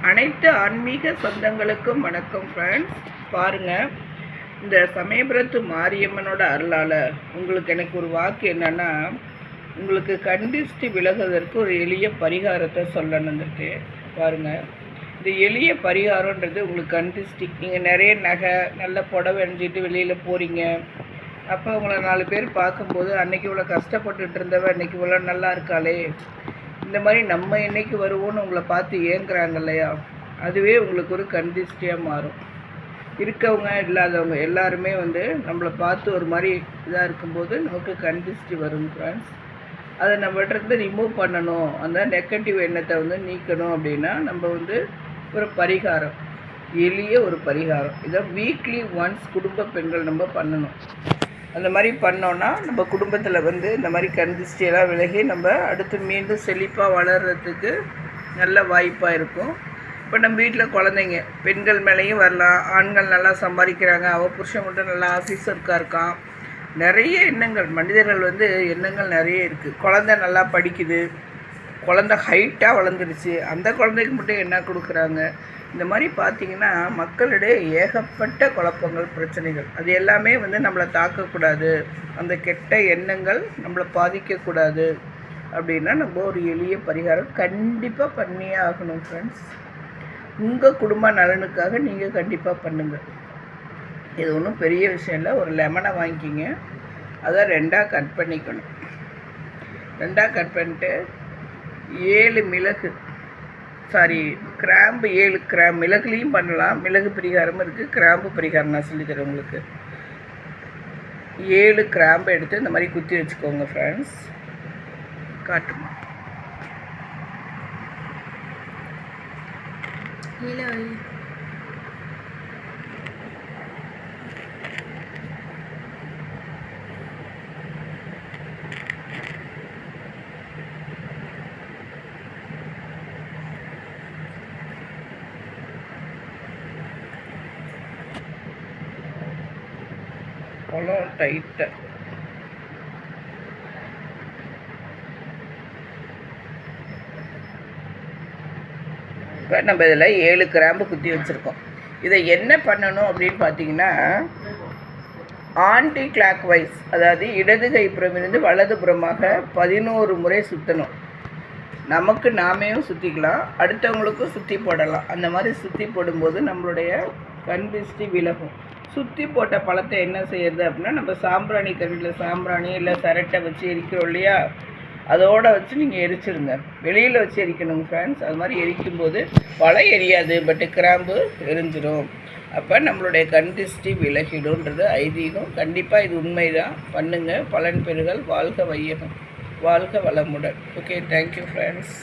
அனைத்து ஆன்மீக சொந்தங்களுக்கும் வணக்கம் ஃப்ரெண்ட்ஸ். பாருங்கள், இந்த சமயபுரத்து மாரியம்மனோட அருளால் உங்களுக்கு எனக்கு ஒரு வாக்கு என்னென்னா, உங்களுக்கு கண்டிஷ்டி விலகுவதற்கு ஒரு எளிய பரிகாரத்தை சொல்லணுன்றது. பாருங்கள், இந்த எளிய பரிகாரன்றது உங்களுக்கு கண்டிஷ்டி, நீங்கள் நிறைய நகை நல்ல புடவை அணிஞ்சிட்டு வெளியில் போகிறீங்க. அப்போ உங்களை 4 பேர் பார்க்கும்போது அன்றைக்கி இவ்வளோ கஷ்டப்பட்டுட்டு இருந்தவ இன்றைக்கி இவ்வளோ நல்லா இருக்காளே, இந்த மாதிரி நம்ம என்றைக்கு வருவோன்னு உங்களை பார்த்து ஏங்குறாங்க இல்லையா, அதுவே உங்களுக்கு ஒரு கண்டிஷ்டியாக மாறும். இருக்கவங்க இல்லாதவங்க எல்லாருமே நம்மளை பார்த்து ஒரு மாதிரி இதாக இருக்கும்போது நமக்கு கண்டிஷ்டி வரும் ஃப்ரெண்ட்ஸ். அதை நம்மகிட்ட ரிமூவ் பண்ணணும், அந்த நெகட்டிவ் எண்ணத்தை நீக்கணும் அப்படின்னா நம்ம ஒரு பரிகாரம், எளிய ஒரு பரிகாரம். இதை வீக்லி ஒன்ஸ் குடும்ப பெண்கள் நம்ம பண்ணணும். அந்த மாதிரி பண்ணோன்னா நம்ம குடும்பத்தில் இந்த மாதிரி கண்டிஷ்டியெல்லாம் விலகி நம்ம அடுத்து மீண்டும் செழிப்பாக வளர்கிறதுக்கு நல்ல வாய்ப்பாக இருக்கும். இப்போ நம்ம வீட்டில் குழந்தைங்க பெண்கள் மேலேயும் வரலாம். ஆண்கள் நல்லா சம்பாதிக்கிறாங்க, அவள் புருஷன் மட்டும் நல்லா ஆஃபீஸருக்காக இருக்கான். நிறைய எண்ணங்கள், மனிதர்கள் எண்ணங்கள் நிறைய இருக்குது. குழந்தை நல்லா படிக்குது, குழந்தை ஹைட்டாக வளர்ந்துருச்சு, அந்த குழந்தைக்கு மட்டும் என்ன கொடுக்குறாங்க. இந்த மாதிரி பார்த்திங்கன்னா மக்களிடையே ஏகப்பட்ட குழப்பங்கள், பிரச்சனைகள், அது எல்லாமே நம்மளை தாக்கக்கூடாது, அந்த கெட்ட எண்ணங்கள் நம்மளை பாதிக்கக்கூடாது அப்படின்னா நம்ம ஒரு எளிய பரிகாரம் கண்டிப்பாக பண்ணியே ஆகணும் ஃப்ரெண்ட்ஸ். உங்கள் குடும்ப நலனுக்காக நீங்கள் கண்டிப்பாக பண்ணுங்கள். இது ஒன்றும் பெரிய விஷயம் இல்லை. ஒரு லெமனை வாங்கிக்கிங்க, அதை 2ஆக கட் பண்ணிக்கணும். 2ஆக கட் பண்ணிட்டு 7 மிளகு, கிராம்பு 7 கிராம்பு, மிளகுலேயும் பண்ணலாம், மிளகு பரிகாரமும் இருக்குது, கிராம்பு பரிகாரம் நான் சொல்லித்தரேன் உங்களுக்கு. 7 கிராம்பு எடுத்து இந்த மாதிரி குத்தி வச்சுக்கோங்க ஃப்ரெண்ட்ஸ். காட்டுமா பழம் டைட்டாக இப்போ நம்ம இதில் 7 கிராம்பு குத்தி வச்சுருக்கோம். இதை என்ன பண்ணணும் அப்படின்னு பார்த்தீங்கன்னா, ஆன்டி கிளாக் வைஸ், அதாவது இடது கைப்புறமிருந்து வலது புறமாக 11 முறை சுற்றணும். நமக்கு நாமேயும் சுற்றிக்கலாம், அடுத்தவங்களுக்கும் சுற்றி போடலாம். அந்த மாதிரி சுற்றி போடும்போது நம்மளுடைய கண்டிஷ்டி விலகும். சுற்றி போட்ட பழத்தை என்ன செய்யறது அப்படின்னா, நம்ம சாம்பிராணி கருவியில் சாம்பிராணி இல்லை சரட்டை வச்சு எரிக்கிறோம் இல்லையா, அதோடு வச்சு நீங்கள் எரிச்சிருங்க. வெளியில் வச்சு எரிக்கணுங்க ஃப்ரெண்ட்ஸ். அது மாதிரி எரிக்கும்போது பழம் எரியாது, பட்டு கிராம்பு எரிஞ்சிடும். அப்போ நம்மளுடைய கண்டிஷ்டி விலகிடும்ன்றது ஐதீகம். கண்டிப்பாக இது உண்மைதான். பண்ணுங்கள், பலன் பெறுகள். வாழ்க வையகம், வாழ்க வளமுடன். Okay, thank you friends.